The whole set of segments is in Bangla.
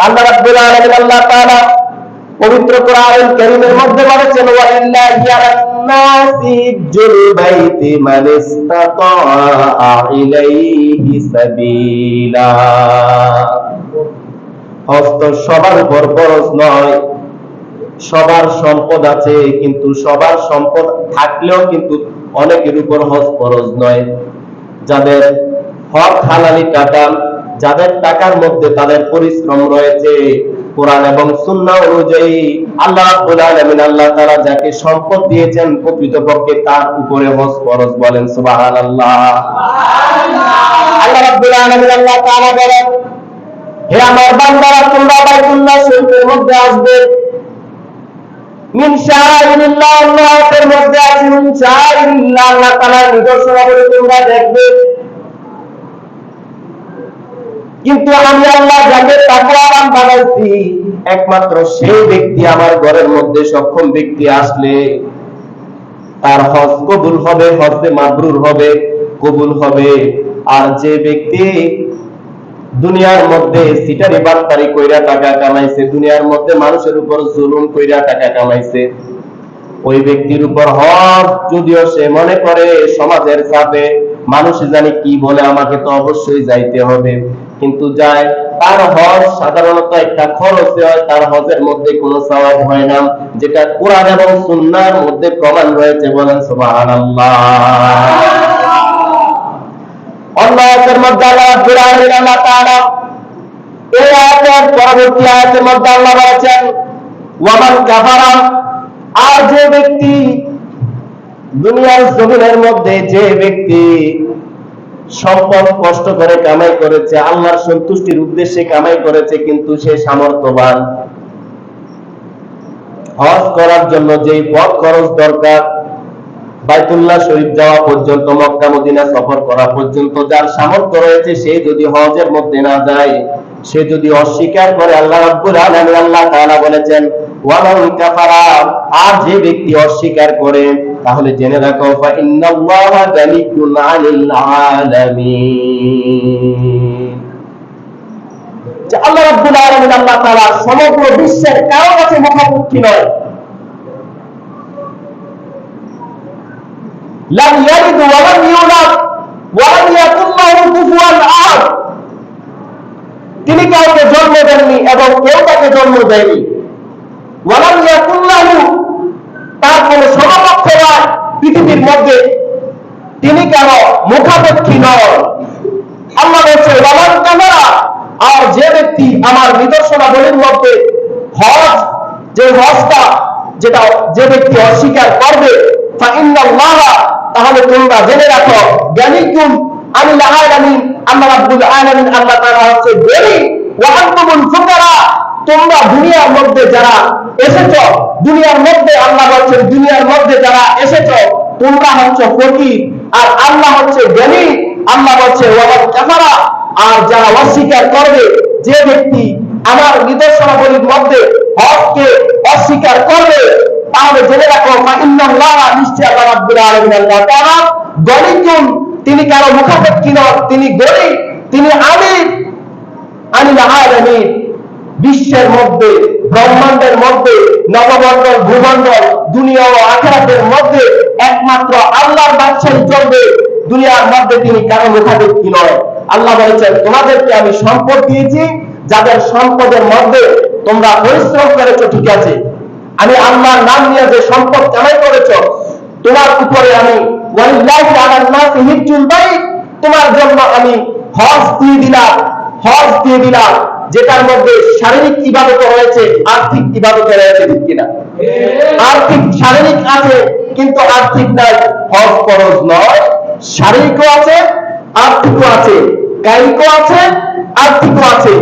আল্লাহ রাব্বুল আলামিন আল্লাহ তাআলা পবিত্র কোরআনুল কারীমের মধ্যে বলেছেন ওয়ালিল্লাহি আলান-নাসি হিজ্জুল বাইতি মান ইসতাতা ইলাইহি সাবিলা। হজ তো সবার উপর ফরজ নয়, সবার সম্পদ আছে, কিন্তু সবার সম্পদ থাকলেও কিন্তু অনেকের উপর হজ ফরজ নয়। যাদের হক হালালি টাকা, যাদের টাকার মধ্যে তাদের পরিশ্রম রয়েছে, কোরআন এবং সুন্নাহ অনুযায়ী আল্লাহ রাব্বুল আলামিন আল্লাহ তাআলা যাকে সম্পদ দিয়েছেন প্রকৃতপক্ষে তার উপরে হজ ফরজ। বলেন সুবহানাল্লাহ। আল্লাহ রাব্বুল আলামিন আল্লাহ তাআলা বলেন, হে আমার বান্দারা, তোমরা বাইতুল্লাহ শরীফের মধ্যে আসবে। মিন শাআইরিল্লাহ, আল্লাহর মধ্যে আছে মিন শাআইরিল্লাহ, আল্লাহ তাআলার নিদর্শনাবলী তোমরা দেখবে। কিন্তু আমি আল্লাহ যাকে তাকওয়াবান বানাইছি, একমাত্র সেই ব্যক্তি আমার ঘরের মধ্যে সক্ষম ব্যক্তি আসলে তার হজ কবুল হবে, হজে মাবরুর হবে, কবুল হবে। আর যে ব্যক্তি দুনিয়ার মধ্যে সিটারি বাটপারি কইরা টাকা কামাইছে, দুনিয়ার মধ্যে মানুষের উপর জুলুম কইরা টাকা কামাইছে, ওই ব্যক্তির উপর হজ যদিও সে মনে করে সমাজের চাপে মানুষ জানি কি বলে আমাকে তো অবশ্যই যাইতে হবে, কিন্তু যায়, তার হজ সাধারণত একটা খরচ হয়, তার হজের মধ্যে কোনো সওয়াব হয় না, যেটা কোরআন এবং সুন্নাহর মধ্যে প্রমাণ রয়েছে। বলেন সুবহানাল্লাহ। আল্লাহর মধ্যে আল্লাহ রাব্বুল আলামিন আল্লাহ তাআলা এই আয়াতের পরবর্তী আয়াতের মধ্যে আল্লাহ বলেছেন ওয়ামান কাফারা, আর যে ব্যক্তি দুনিয়ার জমিনের মধ্যে যে ব্যক্তি সম্পদ কষ্ট করে কামাই করেছে, আল্লাহর সন্তুষ্টির উদ্দেশ্যে কামাই করেছে, কিন্তু সে সামর্থ্যবান, হজ করার জন্য যেই পথ খরচ দরকার, বাইতুল্লাহ শরীফ যাওয়া পর্যন্ত, মক্কা মদিনা সফর করা পর্যন্ত যার সামর্থ্য রয়েছে, সে যদি হজের মধ্যে না যায়, সে যদি অস্বীকার করে, আল্লাহ রাব্বুল আলামিন আল্লাহ তাআলা বলেছেন ওয়ামান কাফারা, আর যে ব্যক্তি অস্বীকার করে, তাহলে জেনে রাখো ফা ইন্নাল্লাহা গানিয়্যুন আনিল আলামিন, যে আল্লাহ রাব্বুল আলামিন আল্লাহ তাআলা সমগ্র বিশ্বের কারো কাছে মুখাপেক্ষী নয়। লাম ইয়ালিদ ওয়া লাম ইউলাদ ওয়া লাম ইয়াকুল লাহু কুফুয়ান আহাদ, তিনি কাউকে জন্ম দেননি এবং কেউ তাকে জন্ম দেয়নি। ওয়া লাম ইয়াকুল লাহু, তার কোনো সমকক্ষ নয় পৃথিবীর মধ্যে, তিনি কারো মুখাপেক্ষী নয়। আল্লাহ বলছে ওয়ামান কাফারা, আর যে ব্যক্তি আমার নিদর্শনাবলীর মধ্যে হজ, যে হজটা যেটা যে ব্যক্তি অস্বীকার করবে, ফা ইন্নাল্লাহা, তাহলে তোমরা জেনে রাখো গানিয়্যুন আনিল আলামিন, আল্লাহ রাব্বুল আলামিন আল্লাহ তাআলা হচ্ছে গনি, ওয়া আনতুমুল ফুকারা, তোমরা দুনিয়ার মধ্যে যারা এসেছো, দুনিয়ার মধ্যে আল্লাহ বলছেন দুনিয়ার মধ্যে যারা এসেছো তোমরা হচ্ছে ফকির, আর আল্লাহ হচ্ছে গনি। আল্লাহ বলছে ওয়ামান কাফারা, আর যারা অস্বীকার করবে, যে ব্যক্তি আমার নিদর্শনাবলীর মধ্যে হককে অস্বীকার করবে, তাহলে জেনে রাখো ফা ইন্নাল্লাহা, নিশ্চয় আল্লাহ রাব্বুল আলামিন আল্লাহ তাআলা গনিয়্যুন, তিনি কারো মুখাপেক্ষী নন, তিনি গনি, তিনি আনিল আলামিন, বিশ্বের মধ্যে, ব্রহ্মাণ্ডের মধ্যে, নবমণ্ডল, ভূমণ্ডল, দুনিয়া ও আখিরাতের মধ্যে একমাত্র আল্লাহর বাদশাহী চলবে, দুনিয়ার মধ্যে তিনি কারো মুখাপেক্ষী নয়। আল্লাহ বলেছেন তোমাদেরকে আমি সম্পদ দিয়েছি, যাদের সম্পদের মধ্যে তোমরা পরিশ্রম করেছো, ঠিক আছে, আমি আল্লাহর নাম নিয়ে যে সম্পদ কামাই করেছো, তোমার উপরে আমি ওয়ালিল্লাহি আলান-নাসি হিজ্জুল বাইত, তোমার জন্য আমি হজ দিয়ে দিলাম, হজ দিয়ে দিলাম, যেটার মধ্যে শারীরিক ইবাদত রয়েছে, আর্থিক ইবাদত রয়েছে, ঠিক কিনা? আর্থিক শারীরিক আছে কিন্তু আর্থিক নাই, হজ ফরজ নয়, শারীরিকও আছে, আর্থিকও আছে, কায়িকও আছে, আর্থিকও আছে।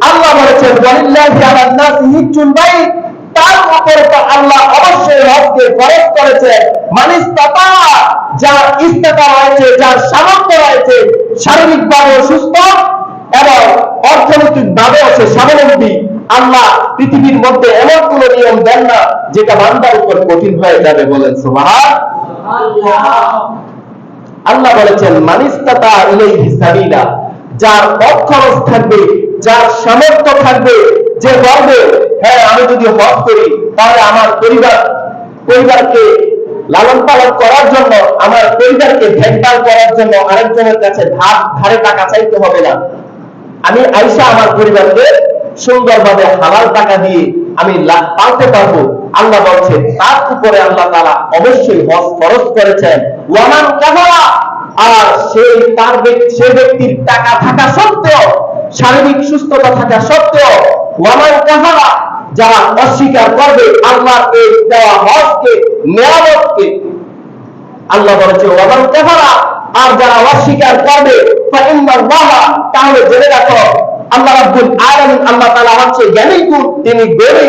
আল্লাহ বলেছেন ওয়ালিল্লাহি আলান-নাসি হিজ্জুল বাইত, তার উপরে তো আল্লাহ অবশ্যই হজকে ফরজ করেছেন মান ইসতাতা, যার ইস্তেতা রয়েছে, যার সামর্থ্য রয়েছে, শারীরিকভাবে সুস্থ এবং অর্থনৈতিকভাবে আছে স্বাবলম্বী। আল্লাহ পৃথিবীর মধ্যে এমন কোন নিয়ম দেন না যেটা বান্দার উপর কঠিন হয়ে যাবে। বলেন সুবহানাল্লাহ। আল্লাহ বলেছেন মান ইসতাতা ইলাইহি সাবিলা, যার অক্ষরস থাকবে, যার সামর্থ্য থাকবে, যে বলবে হ্যাঁ আমি যদি হজ করি তাহলে আমার পরিবারকে লালন পালন করার জন্য, আমার পরিবারকে দেখভাল করার জন্য আরেকজনের কাছে ধারে টাকা চাইতে হবে না, আমি আইসা আমার পরিবারকে সুন্দরভাবে হালাল টাকা দিয়ে আমি পালতে পারবো। আল্লাহ বলছে তার উপরে আল্লাহ তাআলা অবশ্যই হজ ফরজ করেছেন। ওয়ামান কাফারা, আর সে ব্যক্তির টাকা থাকা সত্ত্বেও, শারীরিক সুস্থতা থাকা সত্ত্বেও, ওয়ামান কাফারা, যারা অস্বীকার করবে আল্লাহর এই দেওয়া হজকে, নিয়ামতকে, আল্লাহ বলেছে ওয়ামান কাফারা, আর যারা অস্বীকার করবে ফাইন্নাল্লাহ, তাহলে জেনে রাখো আল্লাহ রাব্বুল আলামিন, আল্লাহ তাআলা হচ্ছে জ্ঞানী, তিনি জ্ঞানী,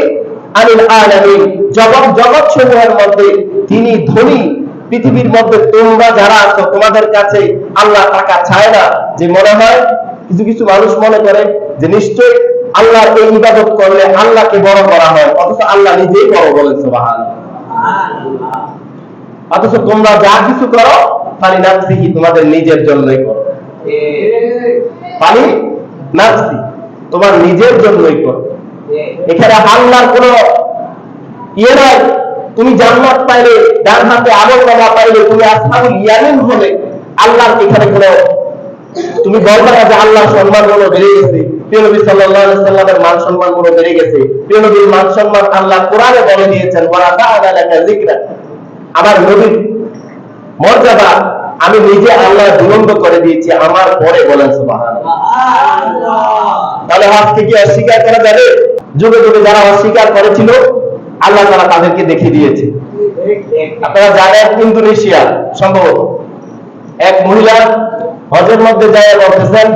আনিল আলামিন, জগৎ সমূহের মধ্যে তিনি ধনী। পৃথিবীর মধ্যে তোমরা যারা আছো তোমাদের কাছে আল্লাহ টাকা চায় না। যে মনে হয় কিছু কিছু মানুষ মনে করে যে নিশ্চয়ই আল্লাহর এই ইবাদত করলে আল্লাহকে বড় করা হয়, অথচ আল্লাহ নিজেই বড় বলেন সুবহানাল্লাহ। অথচ তোমরা যা কিছু করো ফালি নাফসিহি, তোমাদের নিজের জন্যই করো। ফালি নাফসি, তোমার নিজের জন্যই করো। এখানে আল্লাহর কোনো ইয়ে নাই। তুমি জান্নাত পাইলে, ডান হাতে আমল নামা পাইলে, তুমি আসহাবুল ইয়ামিন হলে, আল্লাহর এখানে কোনো তুমি বলবে না যে আল্লাহর সম্মান গুলো বেড়ে গেছে, প্রিয় নবী সাল্লাল্লাহু আলাইহি সাল্লামের মান সম্মান গুলো বেড়ে গেছে। প্রিয় নবীর মান সম্মান আল্লাহ কোরআনে বলে দিয়েছেন, ওয়া তাআলা লাকা যিকরা, আমার নবীর মর্যাদা আমি নিজে আল্লাহ বুলন্দ করে দিয়েছি আমার পরে, বলেন সুবহানাল্লাহ। তাহলে আজকে কি অস্বীকার করা যাবে? যুগে যুগে যারা অস্বীকার করেছিল আল্লাহ তাআলা তাদেরকে দেখিয়ে দিয়েছে। আপনারা জানেন ইন্দোনেশিয়া সম্ভবত এক মহিলা হজের মধ্যে যায় বলতেছেন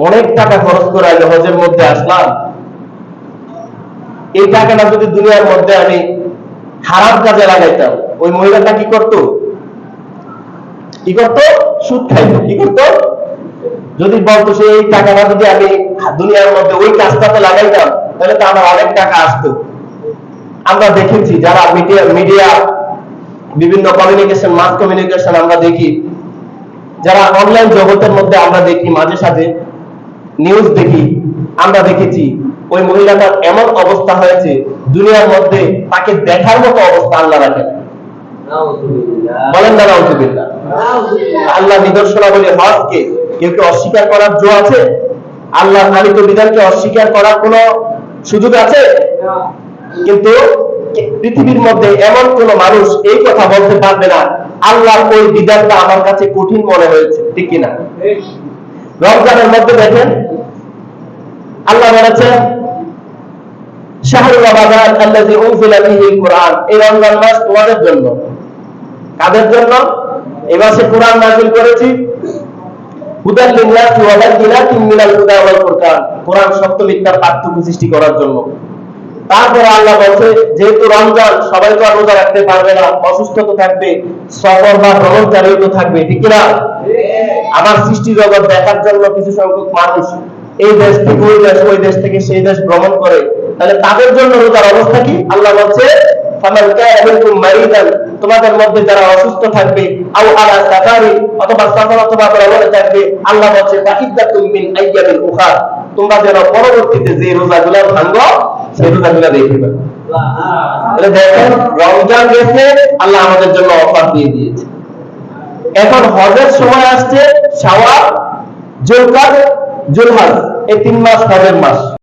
অনেক টাকা খরচ করে আগে হজের মধ্যে আসলাম, এই টাকাটা যদি দুনিয়ার মধ্যে আমি হারাম কাজে লাগাইতাম, ওই মহিলাটা কি করতো? সুদ খাইতো। কি করতো? যদি বলতো সে এই টাকাটা যদি আমি দুনিয়ার মধ্যে ওই কাজটাতে লাগাইতাম তাহলে তো আমার অনেক টাকা আসতো। আমরা দেখেছি যারা মিডিয়া বিভিন্ন কমিউনিকেশন, মাস কমিউনিকেশন আমরা দেখি, যারা অনলাইন জগতের মধ্যে আমরা দেখি, মাঝে সাঝে নিউজ দেখি, আমরা দেখেছি ওই মহিলাটার এমন অবস্থা হয়েছে দুনিয়ার মধ্যে তাকে দেখার মতো অবস্থা আল্লাহ রাখেন। বলেন না নাউযুবিল্লাহ। আল্লাহ নিদর্শনাবলী হজকে কেউ কি অস্বীকার করার জো আছে? আল্লাহর আনিত বিধানকে অস্বীকার করার কোন সুযোগ আছে? কিন্তু পৃথিবীর মধ্যে এমন কোন মানুষ এই কথা বলতে পারবে না আল্লাহর ওই বিধানটা আমার কাছে কঠিন মনে হয়েছে, ঠিক কিনা? রমজানের মধ্যে দেখেন আল্লাহ বলেছেন শাহরুল রমাদান আল্লাযী উনজিলা ফীহিল কুরআন, এই রমজান মাস তোমাদের জন্য। কাদের জন্য? এই মাসে কুরআন নাযিল করেছি হুদাল লিন-নাসি ওয়া বায়িনাতিন মিনাল হুদা ওয়াল ফুরকান, কুরআন সত্য মিথ্যার পার্থক্য সৃষ্টি করার জন্য। তারপর আল্লাহ বলছে যেহেতু রমজান সবাই তো রোজা রাখতে পারবে না, অসুস্থতা থাকবে, সফর বা ভ্রমণকারী তো থাকবে, ঠিক না? আমার সৃষ্টি জগৎ দেখার জন্য কিছু সংখ্যক মানুষ এই দেশ থেকে ওই দেশ, ওই দেশ থেকে সেই দেশ ভ্রমণ করে, তাহলে তাদের জন্য রোজার অবস্থা কি? আল্লাহ বলছে ফামান কানা মিনকুম মারিদান, তোমাদের মধ্যে যারা অসুস্থ থাকবে, আও আলা সাফারি, অথবা সফর অথবা ভ্রমণে থাকবে, আল্লাহ বলছে ফাইদ্দাতুম মিন আইয়ামিন উখরা, তোমরা যেন পরবর্তীতে যে রোজাগুলো ভাঙো সেই রোজাগুলো রেখে দাও। তাহলে দেখেন রমজান গেছে, আল্লাহ আমাদের জন্য অফার দিয়ে দিয়েছে। এখন হজের সময় আসছে, শাওয়াল, জুলকাদ, জুলহজ, এই 3 মাস হজের মাস।